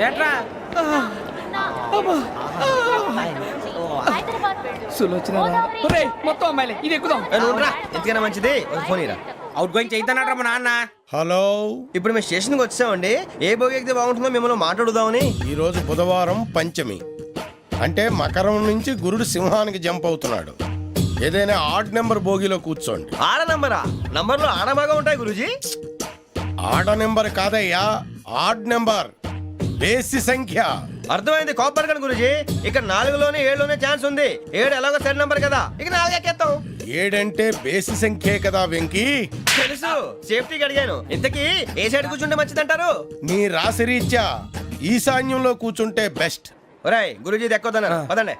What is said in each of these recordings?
ఏట్రా సులోచన మొత్తం అమ్మాయిలే ఇది ఎక్కుదాం. ఎందుకైనా మంచిది ఫోన్ ఇరా. అవుట్ గోయింగ్ చేద్దానట్రా మా నాన్న. హలో, ఇప్పుడు మేము స్టేషన్కి వచ్చామండి. ఏ బోగి ఎక్కితే బాగుంటుందో మిమ్మల్ని మాట్లాడుదామని. ఈరోజు బుధవారం పంచమి, అంటే మకరం నుంచి గురుడు సింహానికి జంప్ అవుతున్నాడు. ఏదైనా ఆడ్ నెంబర్ బోగిలో కూర్చోండి. ఆడ నంబరా? నంబర్లో ఆడ బాగా ఉంటాయి గురూజీ. ఆడ నెంబర్ కాదయ్యా, ఆడ్ నెంబర్, బేసి సంఖ్య. అర్థమైంది. కాపర్ కానీ గురూజీ, ఇక్కడ 4లోనే 7లోనే ఛాన్స్ ఉంది. 7 ఎలాగో సెడ్ నంబర్ కదా, ఇక 4 ఎక్కేస్తాం. 7 అంటే బేసి సంఖ్యే కదా వెంకీ. తెలుసు, సేఫ్టీకి అడిగాను. ఇంతకీ ఏ సైడ్ కూర్చుంటే మంచిదంటారు? నీ రాశి రీత్యా ఈశాన్యంలో కూర్చుంటే బెస్ట్. ఒరాయ్ గురూజీ దెక్కొద్దన్నారు, పదండి.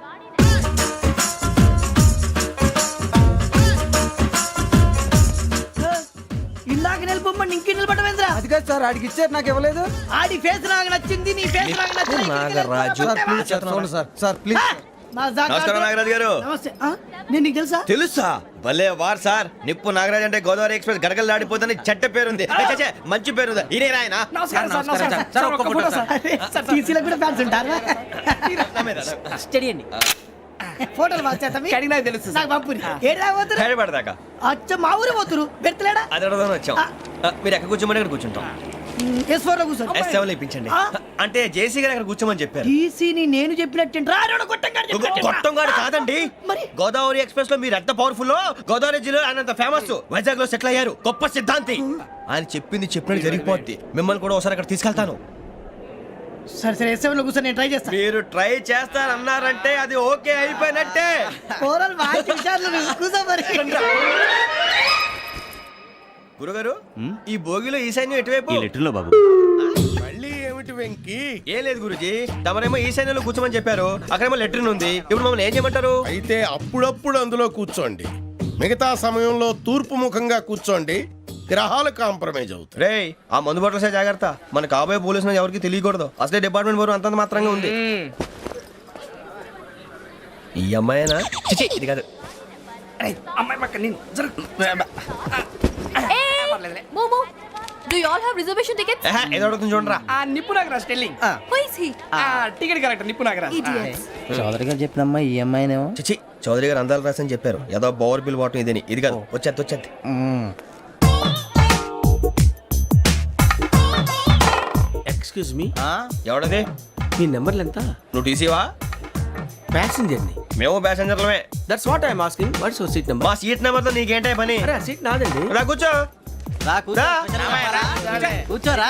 ఇందాక నిలబొమ్మని ఇంకే నిలబడమేంద్రా? అది కాదు సార్, ఆడికి ఇచ్చారు నాకు ఇవ్వలేదు. ఆడి ఫేస్ నాకు నచ్చింది, నీ ఫేస్ నాకు నచ్చింది. Nagaraju sir please. నమస్కారం నాగరాజు గారు. నమస్తే. నేను నీకు తెలుసా? తెలుసా? భలే వార్ సార్. నిప్పు నాగరాజ్ అంటే గోదావరి ఎక్స్ప్రెస్ గడగలు దాడిపోతుంది చెట్ట పేరుంది. మంచి పేరు. ఇదే ఆయన. నమస్కారం సార్. నమస్కారం సార్. ఒక్క ఫోటో సార్. టీసీలో కూడా ఫ్యాన్స్ ఉంటారా? స్టడీ అండి. ఫోటోలు మార్చేస్తాం. కడిగి నాకు తెలుసు. నాకు పంపుని. ఏడా పోతురు? హైదరాబాద్ అచ్చ మా ఊరు పోతురు. పెడతలేడా? అది అడగదామని వచ్చాం. మీరు ఎక్కడ కూర్చోమని అక్కడ కూర్చుంటాం. S4 లో కూర్చో. S7 ఇప్పించండి. అంటే జేసీ గారు అక్కడ కూర్చోమని చెప్పారు. టీసీని నేను చెప్పినట్టు గొట్టంగాడు కాదండి. మరి గోదావరి ఎక్స్ప్రెస్ లో మీరు ఎంత పవర్ఫుల్, గోదావరి జిల్లా ఆయన ఫేమస్. వైజాగ్ లో సెటిల్ అయ్యారు. గొప్ప సిద్ధాంతి. ఆయన చెప్పింది చెప్పినట్టు జరిగిపోద్ది. మిమ్మల్ని కూడా ఒకసారి అక్కడ తీసుకెళ్తాను. సరే సరే, S7 లో కూర్చో, నేను ట్రై చేస్తాను. మీరు ట్రై చేస్తారన్నారంటే అది ఓకే అయిపోయినట్టే. ఓవరాల్ వాయిస్ విషయాలు కూర్చో మరి. గురుగారు, ఈ భోగిలో ఈశాన్యం ఎటువైపు? బాబు మళ్ళీ ఏమిటి వెంకీ? ఏం లేదు గురుజీ, తమరేమో ఈశాన్యంలో కూర్చోమని చెప్పారు. అక్కడేమో లెట్రిన్ ఉంది. ఇప్పుడు మమ్మల్ని ఏం చేయమంటారు? అయితే అప్పుడప్పుడు అందులో కూర్చోండి. మిగతా సమయంలో తూర్పు ముఖంగా కూర్చోండి. గ్రహాలు కాంప్రమైజ్ అవుతాయి. రే, ఆ మందు బాటలసే జాగ్రత్త. మన కాబోయే పోలీసులు ఎవరికి తెలియకూడదు. అసలే డిపార్ట్మెంట్ బోరు అంతంత మాత్రంగా ఉంది. ఈ అమ్మాయినా? చిచి, ఇది కాదు. అమ్మాయి పక్క నేను Momo, do you all have reservation tickets? ఏదో అడుగుతుంది చూడరా. ఆ నిప్పు Nagaraj telling. Who is he? Ticket correct నిప్పు నాగరాజ్. Idiots. చౌదరి గారు చెప్పినమ్మా ఈ అమ్మాయినేమో. చిచి, చౌదరి గారు అందాలు రాసని చెప్పారు. ఏదో బోర్ బిల్ వాటం ఇదని. ఇది కాదు. వచ్చేది. Excuse me, ఎవడది? మీ నెంబర్లు ఎంత? నువ్వు టీసీవా? ప్యాసింజర్ ని. మేము ప్యాసెంజర్లమే. That's what I'm asking. What's your seat number? మా సీట్ నెంబర్ తో నీకేంటే పని? అరే ఆ సీట్ నాదండి. రా కూర్చో. రా. కూర్చోరా.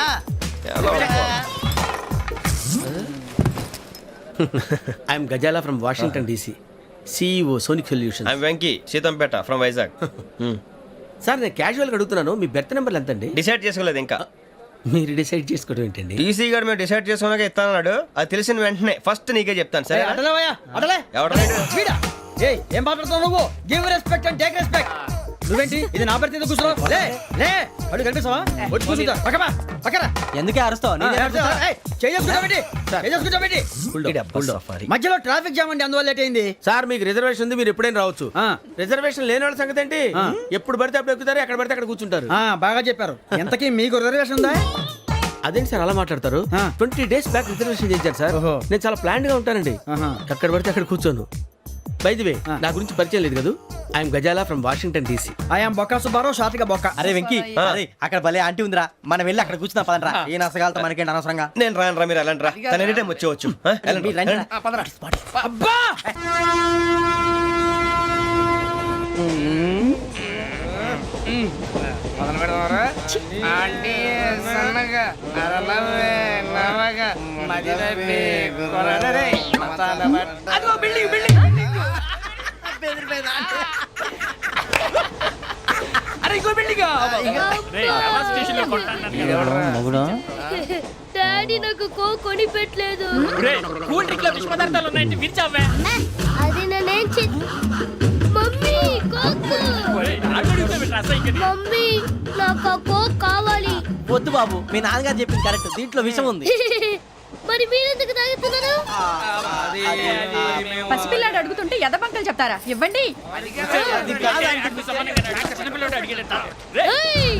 I'm Gazala from Washington DC, CEO Sonic Solutions. I'm Venky, Seethampeta from Vizag. Sir నేను క్యాజువల్ గా అడుగుతున్నాను, మీ బెర్త్ నెంబర్లు ఎంత అండి? డిసైడ్ చేసుకోలేదు ఇంకా. మీరు డిసైడ్ చేసుకోవడం ఏంటండి? టీసీ గారు మేము డిసైడ్ చేసుకున్నాక ఇస్తానన్నాడు. అది తెలిసిన వెంటనే ఫస్ట్ నీకే చెప్తాను. సరే? ఏం మాట్లాడుతావు నువ్వు? Give respect and take respect. నువ్వేంటి ఇది నా పరిస్థితి ఎందుకు కూర్చున్నావు? లే లే, అడు కనిపిస్తావా? వచ్చి కూర్చుంటా. పక్కరా. ఎందుకే అరుస్తావు? మధ్యలో ట్రాఫిక్ జామ్ అండి, అందువల్ల లేట్ అయింది. సార్ మీకు రిజర్వేషన్ ఉంది, మీరు ఎప్పుడైనా రావచ్చు. రిజర్వేషన్ లేని వాళ్ళ సంగతి ఏంటి? ఎప్పుడు పడితే అప్పుడు ఎక్కుతారు, ఎక్కడ పడితే అక్కడ కూర్చుంటారు. బాగా చెప్పారు. ఎంతకీ మీకు రిజర్వేషన్ ఉందా? అదేంటి సార్ అలా మాట్లాడతారు? 20 days బ్యాక్ రిజర్వేషన్ చేశారు సార్. నేను చాలా ప్లాన్డ్ గా ఉంటానండి. అక్కడ పడితే అక్కడ కూర్చోను. బై ది వే, నా గురించి పరిచయం లేదు కదా. I'm Gazala from Washington DC. I'm Bokka Subbarao, షాతిక బొక్క. అరే వెంకీ, అక్కడ భలే ఆంటీ ఉందిరా, మనం వెళ్ళి అక్కడ కూర్చున్నా పదండ్రా. ఏ నసగాలతో మనకేంటి అనవసరంగా. నేను రాను. మీరు ఎలాంటి రా, తన ఎనీ టైం వచ్చేవచ్చు. అబ్బా మొదలు పెడదామరా? ఆంటీ సన్నగా అరలవే నవగా మది తప్పి కొరడరే మసాల బట్ట. అదిగో బిల్డింగ్. అరే ఇంకో బిల్డింగ్. డాడీ నాకు కోక్ కొని పెట్టలేదు. కూల్ డ్రింక్ లో విష పదార్థాలు ఉన్నాయంటే విరిచావే. అది నేనేం మమ్మీ కోక్. మమ్మీ నాకు ఆ కోక్ కావాలి. వద్దు బాబు, మీ నాన్నగారు చెప్పింది కరెక్ట్, దీంట్లో విషయం ఉంది. మరి మీరెందుకు తాగుతున్నారు? పసిపిల్లాడు అడుగుతుంటే ఎదబంకలు చెప్తారా? ఇవ్వండి. ఏయ్!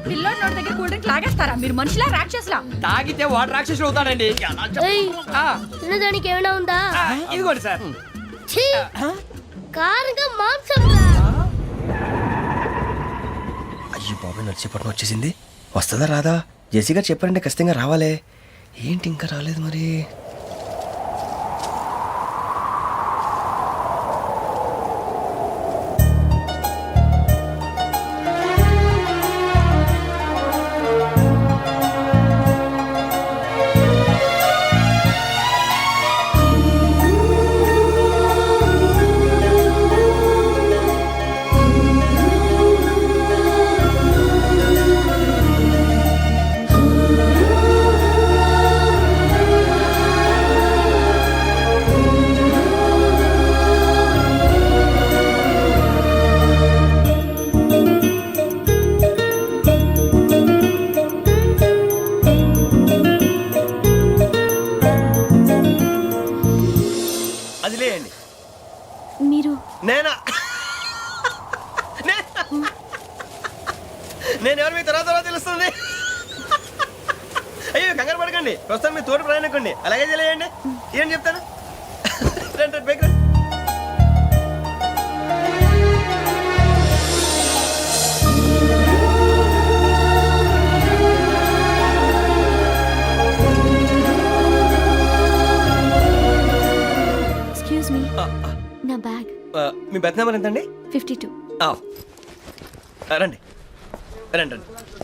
పిల్లోడి నోటి దగ్గర కూల్ డ్రింక్ లాగేస్తారా మీరు మనుషులా రాక్షసులా? తాగితే వాటర్ రాక్షసులు అవుతాడండి ఆ, తినడానికి ఏమైనా ఉందా? ఇదిగోండి సార్. ఛీ! కారంగా మాంసం అయ్యో బాబాయ్ నడిచేపట్నం వచ్చేసింది. వస్తుందా రాదా? జెసి గారు చెప్పారంటే ఖచ్చితంగా రావాలే. ఏంటి ఇంకా రాలేదు మరి? అది లేయండి. మీరు నేనా? నేను ఎవరు మీ తర్వాత తెలుస్తుంది. అయ్యో కంగారు పడకండి, ప్రస్తుతం మీ తోటి ప్రయాణకండి. అలాగే తెలియండి. ఏం చెప్తాను. రండి రండి, బైక్ రండి. ఎక్స్క్యూజ్ మీ, నా బ్యాగ్. మీ బెత్ నెంబర్ ఎంతండి? 52. రండి రండి రండి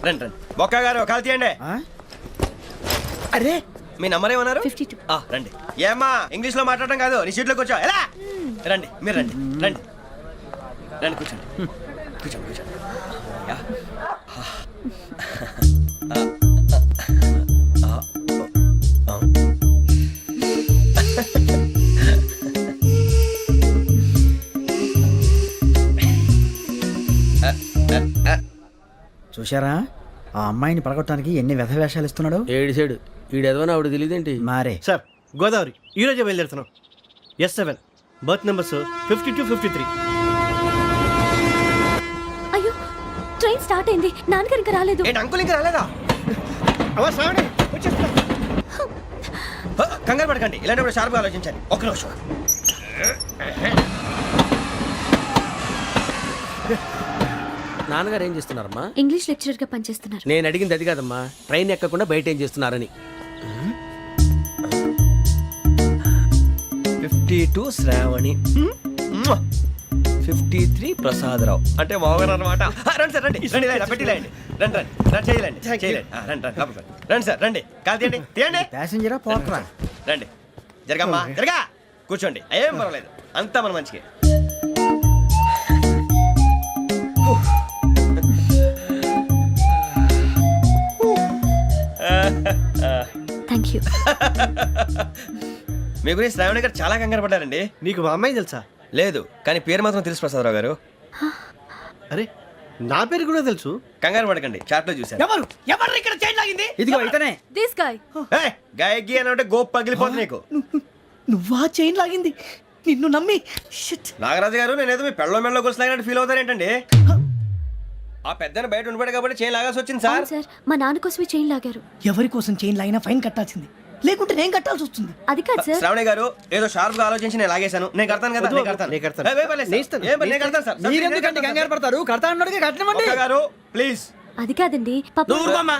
రండి రండి. బొక్క గారు కాల్ తీయండి. అరే మీ నంబర్ ఏమన్నారు? 52. రండి. ఏమ్మా ఇంగ్లీష్ లో మాట్లాడడం కాదు, నీ సీట్లోకి వచ్చా. ఎలా రండి, మీరు రండి రండి రండి, కూర్చోండి కూర్చోండి కూర్చోండి. యా. చూశారా ఆ అమ్మాయిని పడగొట్టడానికి ఎన్ని వ్యధ వేషాలు ఇస్తున్నాడు. ఏడు సైడు ఈడెదవని ఆవిడ తెలియదేంటి? మారే సార్ గోదావరి ఈరోజే బయలుదేరుతున్నాం. S7 berth numbers 52, 53. అయ్యో, ట్రైన్ స్టార్ట్ అయింది. నాన్నగారు ఇంకా రాలేదు. ఏంటి అంకుల్ ఇంకా రాలేదా? కంగారు పడకండి, ఇలాంటప్పుడు షార్ప్గా ఆలోచించండి. ఒక్క నిమిషం. నాన్నగారు ఏం చేస్తున్నారమ్మా? ఇంగ్లీష్ లెక్చరర్ గా పనిచేస్తున్నారు. నేను అడిగింది అది కాదమ్మా, ట్రైన్ ఎక్కకుండా బయట ఏం చేస్తున్నారని. 52 శ్రావణి, 53 ప్రసాదరావు అంటే మామగారు అనమాట. రండి సార్, రండి రండి, ఇలా పెట్టి లేండి. రండి రండి రండి, చేయలేండి చేయలేండి. రండి రండి లోపలికి రండి. రండి సార్, రండి. కాల్ తీయండి తీయండి. ప్యాసింజరా పోట్రా. రండి, జరగమ్మా జరగా, కూర్చోండి. ఏం పర్వాలేదు, అంతా మన మంచిగా. Thank you. మీ గురించి శ్రావణి గారు చాలా కంగారు పడ్డారండి. నీకు మా అమ్మాయి తెలుసా? లేదు, కానీ పేరు మాత్రం తెలుసు ప్రసాదరావు గారు. అరే నా పేరు కూడా తెలుసు. కంగారు పడకండి, చాట్ లో చూశాను. ఎవరు ఎవరు ఇక్కడ చైన్ లాగింది? ఇదిగో ఇతనే. This guy. గాయకి అని అంటే గోప్ పగిలిపోతుంది నీకు. నువ్వా చైన్ లాగింది? నిన్ను నమ్మి నాగరాజు గారు, నేనేదో మీ పెళ్ళ మెళ్ళలో గురిసిలాగినట్టు ఫీల్ అవుతారు ఏంటండి? ఆ పెద్దని బయట ఉండిపోయాడు కాబట్టి చైన్ లాగాల్సి వచ్చింది సార్. సార్, మా నాన్న కోసమే చైన్ లాగారు. ఎవరి కోసం చైన్ లాగినా ఫైన్ కట్టాల్సింది, లేకుంటే నేను కట్టాల్సి వస్తుంది. అది కాదు సార్. శ్రావణి గారు ఏదో షార్ప్ గా ఆలోచించి నేను లాగేశాను. నేను కడతాను కదా, నేను కడతాను. నేను కడతాను. ఏ, పర్లేదు సార్. నేను ఇస్తాను. ఏ, నేను కడతాను సార్. మీరెందుకంటే కంగారు పడతారు? కడతా అన్నాడుగా కట్టమండి. ఒక్క గారు ప్లీజ్. అది కాదండి, పాప. నువ్వు ఊరుకోమ్మా.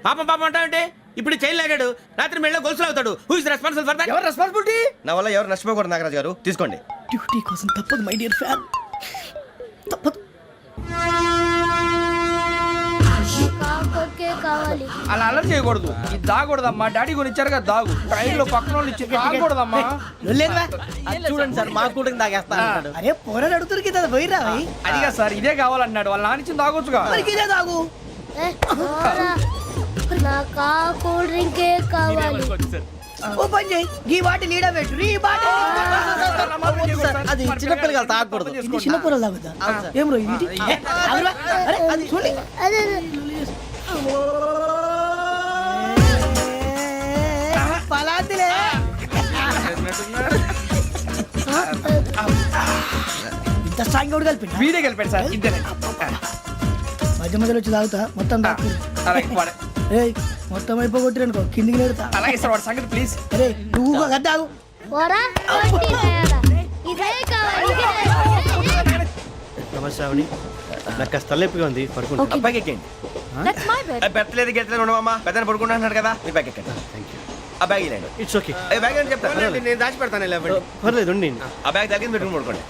పాపం పాపం అంటావంటే? ఇప్పుడు చైన్ లాగాడు, రాత్రి మెళ్ళ గొలుసులు అవుతాడు. Who is responsible for that? ఎవరు రెస్పాన్సిబిలిటీ? నా వల్ల ఎవరు నష్టపోకూడదు నాగరాజు గారు, తీసుకోండి. డ్యూటీ కోసం తప్పదు మై డియర్ ఫ్యాన్, తప్పదు. కావాలి. అలా అలర్ట్ చేయకూడదు. ఇది దాగకూడదమ్మా. డాడీ కొని ఇచ్చారు కదా దాగు. ట్రైన్ లో పక్కన వాళ్ళు ఇచ్చి దాగకూడదమ్మా. చూడండి సార్, మా కూడా తాగేస్తా అన్నాడు. అరే పోరాడు అడుగుతారు కదా, పోయిరా. అదిగా సార్, ఇదే కావాలన్నాడు. వాళ్ళ నానిచ్చింది తాగొచ్చుగా. ఇదే తాగు. నాకు కూల్ డ్రింకే కావాలి. ఓ పని చేయి, ఈ బాటి లీడ పెట్టు. ఈ బాటి అది చిన్నపిల్లలు తాగకూడదు. చిన్నపూరలు తాగుతా. ఏం రో ఇది? అరే అది చూడండి. పలాతిలే. స్ట్రాంగ్ అవుట్ కలిపి వీడే గెలిపాడు సార్ ఇద్దరే మధ్య మధ్యలో వచ్చి తాగుతా మొత్తం అలాగే వాడు- మొత్తం అయిపోగొట్టిరనుకో కిందికి నేడుతా అలాగే సార్ వాడు సంగతి ప్లీజ్. అరే నువ్వు గద్దాగు నమస్తే ఆవిడ నాకు కాస్త తలెప్పిగా ఉంది పడుకుంటా Okay. బ్యాగ్ ఎక్కండి That's my bed. పెట్టలేదు గెట్టలేదు ఉండమమ్మా పెద్దని పడుకుంటున్నాడు కదా మీ బ్యాగ్ ఎక్కండి ఆ బ్యాగ్ ఇలాండి ఇట్స్ ఓకే బ్యాగ్ అని చెప్తాను నేను దాచి పెడతాను పర్లేదు ఉండి ఆ బ్యాగ్ తగ్గింది పెట్టుకుని పడుకోండి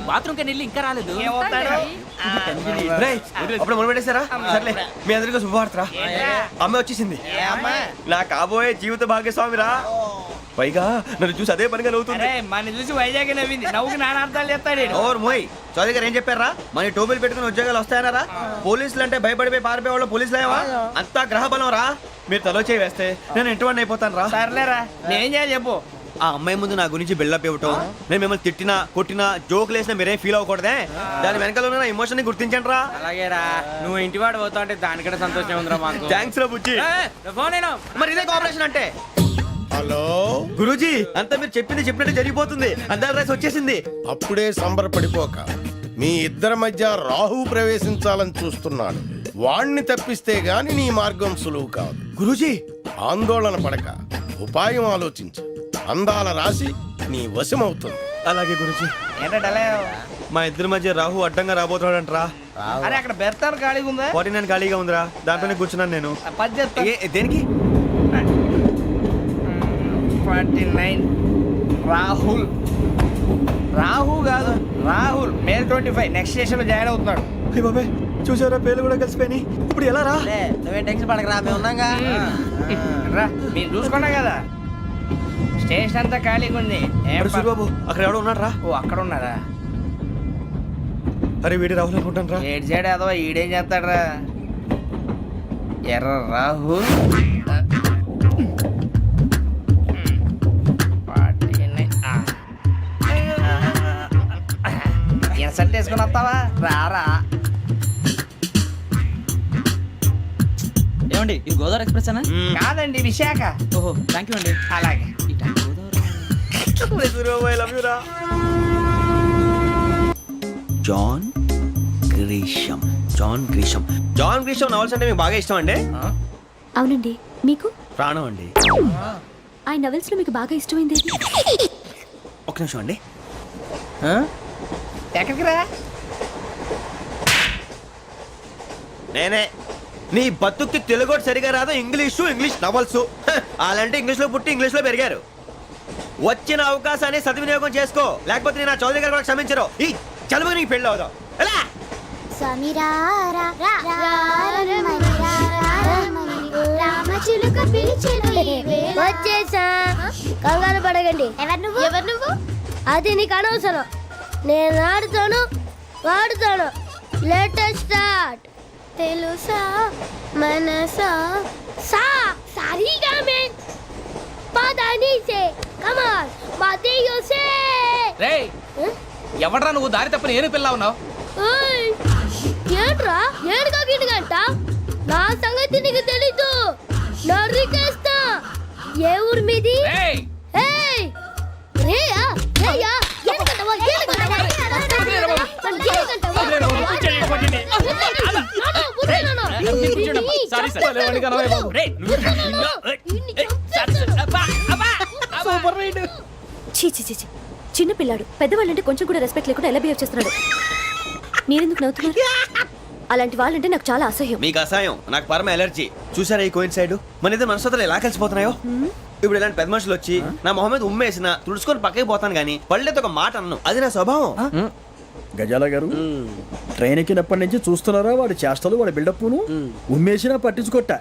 బాత్రూమ్ కి వెళ్ళి ఇంకా రాలేదు. రేయ్, అప్పుడు మొదలు పెట్టేశారా సర్లే మీ అందరికీ శుభవార్తరా అమ్మ వచ్చేసింది నా కాబోయే జీవిత భాగ్యస్వామిరా పైగా నన్ను చూసి అదే పనిగా నవ్వుతుంది అరే మన చూసి వైజాగ్ నవ్వింది నవ్వుకి నాన్న అర్థాలు చెప్తాడు ఈడు. ఓర్ మోయ్ చౌదరి గారు ఏం చెప్పారా మన టోబీలు పెట్టుకుని ఉద్యోగాలు వస్తాయనరా పోలీసులు అంటే భయపడిపోయి పారిపోయే వాళ్ళు పోలీసులేవా అంతా గ్రహ బలం రా మీరు తలో చేయి వేస్తే నేను ఇంటివాడిని అయిపోతాను రా సర్లేరా నేనేం చేయాలి చెప్పు. ఆ అమ్మాయి ముందు నా గురించి బిల్డప్ ఇవ్వటం నేను మిమ్మల్ని తిట్టినా కొట్టినా జోకులు వేసినా మీరేం ఫీల్ అవ్వకూడదే దాని వెనకాల ఉన్న ఎమోషన్ ని గుర్తించండి రా అలాగేరా నువ్వు ఇంటి వాడు పోతా అంటే దానికంటే సంతోషం ఉందిరా మాకు. థ్యాంక్స్ రా బుజ్జి ఫోన్ అయినా మరి ఇదే కోఆపరేషన్ అంటే హలో గురూజీ అంతా మీరు చెప్పింది చెప్పినట్టు జరిగిపోతుంది అందాల రైస్ వచ్చేసింది అప్పుడే సంబరపడిపోక మీ ఇద్దరి మధ్య రాహు ప్రవేశించాలని చూస్తున్నాడు వాణ్ణి తప్పిస్తే గాని నీ మార్గం సులువు కాదు గురూజీ ఆందోళన పడక ఉపాయం ఆలోచించు అందాల రాశి నీ వశమవుతుంది అలాగే గురూజీ ఏంటంటే మా ఇద్దరి మధ్య రాహు అడ్డంగా రాబోతున్నాడంట్రా అరే అక్కడ బెర్తాను ఖాళీగా ఉందా 49 ఖాళీగా ఉందిరా దాంట్లోనే కూర్చున్నాను నేను పది చెప్తా. దేనికి 49 రాహుల్ రాహు కాదు రాహుల్ మే 25 నెక్స్ట్ స్టేషన్ లో జాయిన్ అవుతున్నాడు. అయ్య బాబాయ్ చూసారా పేర్లు కూడా కలిసిపోయినాయి ఇప్పుడు ఎలా రా నువ్వేం టెన్షన్ పడకరా మేము ఉన్నాగా రా మీరు చూసుకున్నా కదా స్టేషన్ అంతా ఖాళీగా ఉంది ఏం అరే సూరిబాబు అక్కడ ఎవడో ఉన్నాడు రా ఓ అక్కడ ఉన్నారా అరే వీడి రాహుల్ అనుకుంటాను రా ఏడు చేయడం అదో ఈడేం చేస్తాడరా ఎర్ర రాహు ఇన్సల్ట్ వేసుకుని వస్తావా రారా ఏమండి ఇది గోదావరి ఎక్స్ప్రెస్ అనా కాదండి విశాఖ. ఓహో థ్యాంక్ యూ అండి అలాగే John Grisham John Grisham John Grisham novels అంటే మీకు బాగా ఇష్టం అండి అవునండి మీకు ప్రాణం అండి ఆ నవెల్స్ లో మీకు బాగా ఇష్టమైంది ఏది? ఒక నిమిషం అండి ఎక్కడికి రా నేనే నీ బతుక్కి తెలుగు సరిగా రాదు ఇంగ్లీష్ నవల్స్ అలాంటి ఇంగ్లీష్లో పుట్టి ఇంగ్లీష్లో పెరిగారు వచ్చిన అవకాశాన్ని సద్వినియోగం చేసుకో లేకపోతే నేను నా చౌదరి గారు కూడా క్షమించరు ఈ చదువు నీకు పెళ్ళి అవుదాం ఎలా వచ్చేసా కంగారు పడగండి ఎవరు నువ్వు అది నీకు అనవసరం నేను ఆడుతాను వాడుతాను లేటెస్ట్ స్టార్ట్ తెలుసా మనసా సా సారీగా మెన్ పదని సే కమాన్ మదేయో సే రేయ్ ఎవడ్రా నువ్వు దారి తప్పని ఏను పిల్ల ఉన్నావు. ఓయ్ ఏంట్రా ఏడుగా గిడుగంట నా సంగతి నీకు తెలీదు నరికేస్తా ఏ ఊరు మీది రేయ్ ఏయ్ రేయా రేయా ఎందుకంటవా చీ చీ చీ చీ. చిన్న పిల్లాడు పెద్దవాళ్ళంటే కొంచెం కూడా రెస్పెక్ట్ లేకుండా ఎలా బిహేవ్ చేస్తున్నాడు. మీరెందుకు నవ్వుతున్నారు? అలాంటి వాళ్ళంటే నాకు చాలా అసహ్యం. మీకు అసహాయం నాకు పరమ ఎలర్జీ చూసారా ఈ కోయిన్ సైడ్ మన ఇద్దరు మనస్తత్వాలు ఎలా కలిసిపోతున్నాయో ఇప్పుడు ఇలాంటి పెద్ద మనుషులు వచ్చి నా మొహం మీద ఉమ్మేసిన తుడుచుకొని పక్కకి పోతాను కానీ పళ్ళేతో ఒక మాట అన్ను అది నా స్వభావం గజాల గారు ట్రైన్ ఎక్కినప్పటి నుంచి చూస్తున్నారా వాడి చేష్టలు వాడి బిల్డప్ను ఉమ్మేసినా పట్టించుకోట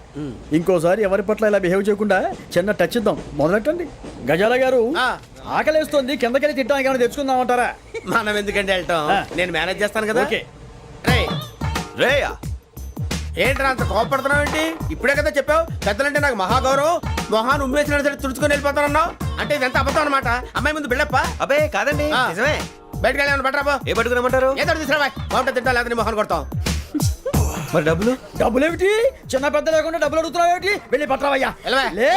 ఇంకోసారి ఎవరి పట్ల ఇలా బిహేవ్ చేయకుండా చిన్న టచ్ ఇద్దాం మొదలెట్టండి గజాల గారు ఆకలేస్తుంది కిందకెళ్ళి తిట్టడానికి ఏమైనా తెచ్చుకుందామంటారా? మనం ఎందుకంటే వెళ్తాం నేను మేనేజ్ చేస్తాను కదా. ఓకే. రేయా ఏంట్రా అంత కోపడుతున్నావు ఏంటి? ఇప్పుడే కదా చెప్పావు పెద్దలంటే నాకు మహాగౌరవం మొహాన్ని ఉమ్మేసిన సరే తుడుచుకొని వెళ్ళిపోతానన్నావు అంటే ఇదంతా అబద్ధం అనమాట. అమ్మాయి ముందు బిళ్ళప్ప అబ్బే కాదండి నిజమే బయటకు వెళ్ళి బట్రాబో ఏ పట్టుకురమ్మంటారు ఏదో తీసుకురా బాగుంటుంది తింటా లేదా మొహాన్ని కొడతాం. మరి డబ్బులు డబ్బులు ఏమిటి చిన్న పెద్ద లేకుండా డబ్బులు అడుగుతున్నావు ఏమిటి వెళ్ళి పట్టరావయ్యా వెళ్ళవా? లే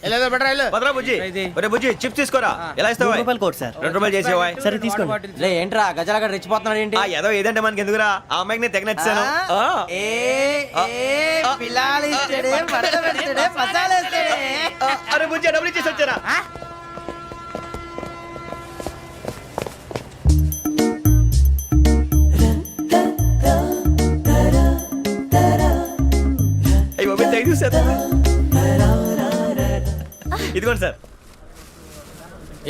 వెళ్ళేదో బెటర్ వెళ్ళు. భద్రా బుజ్జి ఒరే బుజ్జి చిప్స్ తీసుకోరా ఎలా ఇస్తావా రూపాయలు కోట్ సార్ 2 రూపాయలు చేసేవా సరే తీసుకోండి లే ఏంట్రా గజాల రెచ్చిపోతున్నాడు ఏంటి ఏదో ఏదంటే మనకి ఎందుకురా ఆ అమ్మాయికి నేను తెగ నచ్చాను అరే బుజ్జి డబ్బులు ఇచ్చేసి వచ్చారా అయ్యి బాబు తెగ చూసేస్తా ఇదిగోండి సార్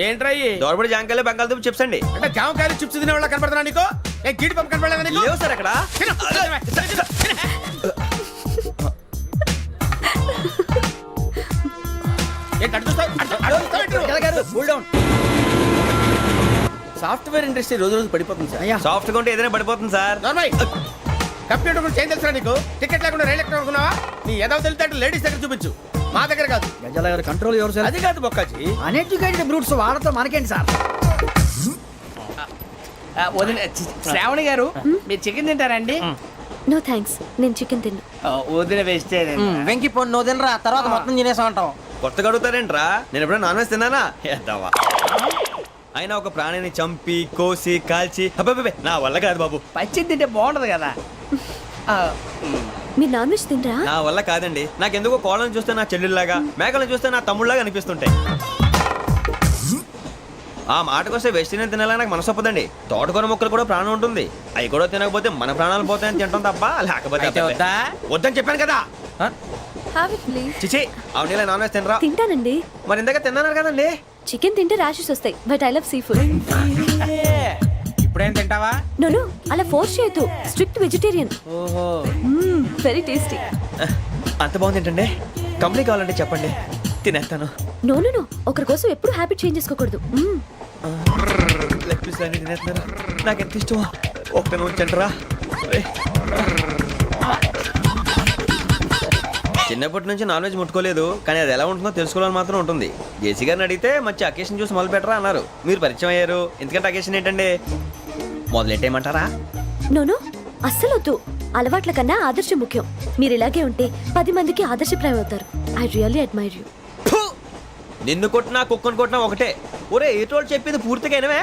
ఏంట్రా ఇయి? దోరబడి జాంకాయలు బంగాళదుంప చిప్స్ అండి అంటే జామకాయలు చిప్స్ తినే వాళ్ళ కనపడుతున్నా నీకు ఏ జీడి పంపు కనపడలేదా నీకు లేవు సార్ అక్కడ ఏంటి అటు చూస్తావు? అటు చూస్తావు ఏంటి? సాఫ్ట్వేర్ ఇండస్ట్రీ రోజు రోజు పడిపోతుంది సార్. సాఫ్ట్ గా ఉంటే ఏదైనా పడిపోతుంది సార్ నార్మల్ కంప్యూటర్ గురించి ఏం తెలుసా నీకు టికెట్ లేకుండా రైలు ఎక్కడ అనుకున్నావా నీ ఏదో తెలితే లేడీస్ దగ్గర చూపించు మా దగ్గర కాదు గజాల గారు కంట్రోల్ ఎవరు సార్? అది కాదు బొక్కాజీ. అన్ఎడ్యుకేటెడ్ బ్రూట్స్ వాడతో మనకేంటి సార్? వదిన శ్రావణి గారు మీరు చికెన్ తింటారండి? నో థ్యాంక్స్, నేను చికెన్ తిన్నా. వదిన వేస్తే వెంకి పొన్ను నువ్వు తినరా తర్వాత మొత్తం తినేసా ఉంటాం కొత్తగా అడుగుతారేంట్రా నేను ఎప్పుడైనా నాన్ వెజ్ తిన్నానా ఎద్దావా అయినా ఒక ప్రాణిని చంపి కోసి కాల్చి అబ్బబ్బబ్బే, నా వల్ల కాదు బాబు పచ్చి తింటే బాగుంటది కదా. మీరు నాన్ వెజ్ తినరా? నా వల్ల కాదండి నాకెందుకో కోళ్ళని చూస్తే నా చెల్లెళ్ళలాగా మేకలను చూస్తే నా తమ్ముళ్ళలాగా అనిపిస్తుంటాయి ఆ మాటకొస్తే వెస్టిరియన్ తినాలని నాకు మనసు ఒప్పదండి తోటకూర మొక్కలు కూడా ప్రాణం ఉంటుంది అవి కూడా తినకపోతే మన ప్రాణాలు పోతాయని తింటాం తప్ప లేకపోతే అయితే వద్దా? వద్దని చెప్పాను కదా హ్యావ్ ఇట్ ప్లీజ్. చిచి అవునీ నాన్ వెజ్ తినరా తింటానండి. మరి ఇందాక తిన్నాను కదండి చికెన్ తింటే ర్యాషెస్ వస్తాయి, but I love sea food. ఇప్పుడేం తింటావా? నో అలా ఫోర్స్ చేయొద్దు. Strict vegetarian. ఓహో వెరీ టేస్టీ. అంత బాగుంది ఏంటండి కంపెనీ కావాలంటే చెప్పండి తినేస్తాను నో ఒకరి కోసం ఎప్పుడు హ్యాబిట్ చేంజ్ చేసుకోకూడదు. లెగ్ పీస్ అన్ని తినేస్తున్నారు నాకు ఎంత ఇష్టం ఒక్క ఉంచండిరా చిన్నప్పటి నుంచి నాన్ వెజ్ ముట్టుకోలేదు కానీ అది ఎలా ఉంటుందో తెలుసుకోవాలని మాత్రం ఉంటుంది జేసీ గారిని అడిగితే మంచి అకేషన్ చూసి మొదలు పెట్టరా అన్నారు మీరు పరిచయం అయ్యారు ఎందుకంటే అకేషన్ ఏంటండి మొదలెట్టేయమంటారా? నో అస్సలు వద్దు. అలవాట్ల కన్నా ఆదర్శం ముఖ్యం. మీరు ఇలాగే ఉంటే 10 మందికి ఆదర్శప్రాయం అవుతారు. I really admire you. నిన్ను కొట్టినా కుక్కను కొట్టినా ఒకటే ఒరే ఏటోళ్ళు చెప్పింది పూర్తిగా వినవే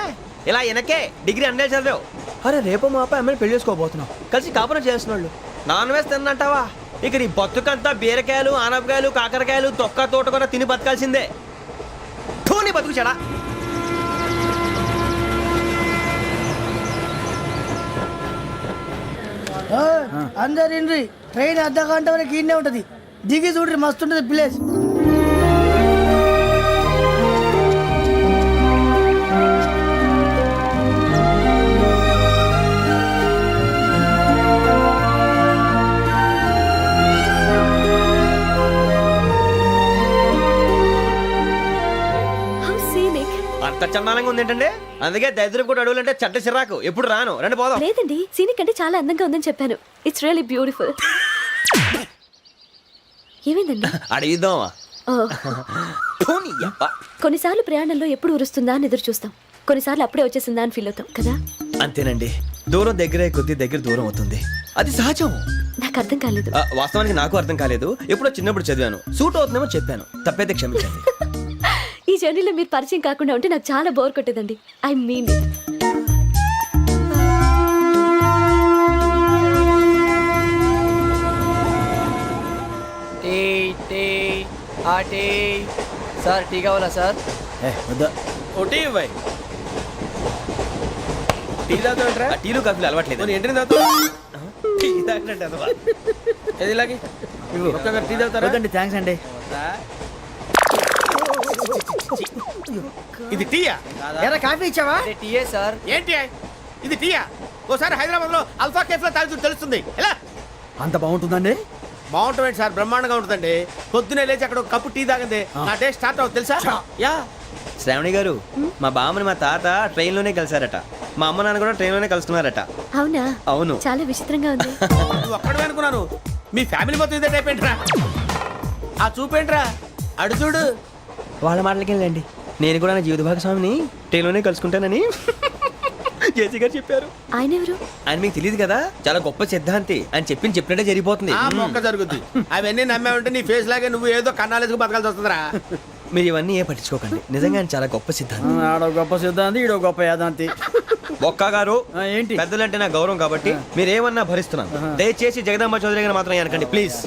ఇలా వెనకే డిగ్రీ అన్నే చదివావు అరే రేపు మా అబ్బాయి అమ్మాయిని పెళ్లి చేసుకోబోతున్నావు కలిసి కాపురం చేసిన వాళ్ళు నాన్ వెజ్ తిన్నంటావా ఇక నీ బతుకంతా బీరకాయలు ఆనపకాయలు కాకరకాయలు తొక్క తోట కూడా తిని బతకాల్సిందే నీ బతుకు చెడా అందరు ఇండ్రి ట్రైన్ అర్ధ గంట వరకు ఇన్నే ఉంటది దిగి చూడ్రి మస్తు ఉంటది ప్లేస్ హౌ సీనిక్. అంత చందానంగా ఉంది ఏంటంటే అందుకే దరిద్రం కూడా అడవులంటే చెడ్డ చిరాకు ఎప్పుడు రాను రండి పోదాం లేదండి, సీనిక్ అంటే చాలా అందంగా ఉందని చెప్పాను. It's really beautiful. ఏమైందండి? అడిగిద్దామా ఓ, కొన్నిసార్లు ప్రయాణంలో ఎప్పుడు ఉరుస్తుందా అని ఎదురు చూస్తాం, కొన్నిసార్లు అప్పుడే వచ్చేసిందా అని ఫీల్ అవుతాం కదా. అంతేనండి దూరం దగ్గరే కొద్ది దగ్గర దూరం అవుతుంది అది సహజం నాకు అర్థం కాలేదు. వాస్తవానికి నాకు అర్థం కాలేదు ఎప్పుడో చిన్నప్పుడు చదివాను సూట్ అవుతుందేమో చెప్పాను తప్పైతే క్షమించండి ఈ జర్నీలో మీరు పరిచయం కాకుండా ఉంటే నాకు చాలా బోర్ కొట్టేదండి. ఐ మీన్ సార్ టీ కావాలా సార్ ఒకటి ఇవ్వాయి. టీ తాగుతాంట్రా? టీలు కాఫీలు అలవాట్లేదు ఏంటి తాగుతావు? టీ తాగినట్టు అదవా. ఏది ఇలాగే ఒక్కొక్కరు టీ తాగుతారా? వద్దండి, థ్యాంక్స్ అండి. ఇది టీయా ఎరా కాఫీ ఇచ్చావా టీయే సార్ ఏంటి ఇది టీయా ఓసారి హైదరాబాద్ లో అల్ఫా కేఫ్ లో తాగుతూ తెలుస్తుంది ఎలా అంత బాగుంటుందండి? బాగుంటుంది సార్ బ్రహ్మాండంగా ఉంటుందండి పొద్దునే లేచి అక్కడ ఒక కప్పు టీ తాగింది నా డే స్టార్ట్ అవుతుంది తెలుసా యా శ్రావణి గారు మా బామ్మని మా తాత ట్రైన్ లోనే కలిసారట మా అమ్మ నాన్న కూడా ట్రైన్ లోనే కలుసుకున్నారట అవునా? అవును చాలా విచిత్రంగా ఉంది. నువ్వు ఒక్కడే అనుకున్నాను మీ ఫ్యామిలీ మొత్తం ఇదే టైప్ ఏంట్రా ఆ చూపేంట్రా అడు చూడు వాళ్ళ మాటలకి వెళ్ళండి నేను కూడా నా జీవిత భాగస్వామిని ట్రైన్ లోనే కలుసుకుంటానని జేసీ గారు చెప్పారు. ఆయన ఎవరు? ఆయన మీకు తెలియదు కదా, చాలా గొప్ప సిద్ధాంతి. అని చెప్పినట్టే జరిగిపోతుంది. ఆ మొక్క జరుగుద్ది. అవన్నీ నమ్మే ఉంటే నీ ఫేస్ లాగే నువ్వు ఏదో కన్నాలేసుకు బతకాల్సి వస్తుందిరా. మీరు ఇవన్నీ ఏ పట్టించుకోకండి. నిజంగా ఆయన చాలా గొప్ప సిద్ధాంతి. ఆడో గొప్ప సిద్ధాంతి, ఈడో గొప్ప యాదాంతి. బొక్క గారు, ఏంటి? పెద్దలంటే నా గౌరవం కాబట్టి మీరేమన్నా భరిస్తున్నాను. దయచేసి జగదాంబ చౌదరి గారు మాత్రం అనకండి ప్లీజ్.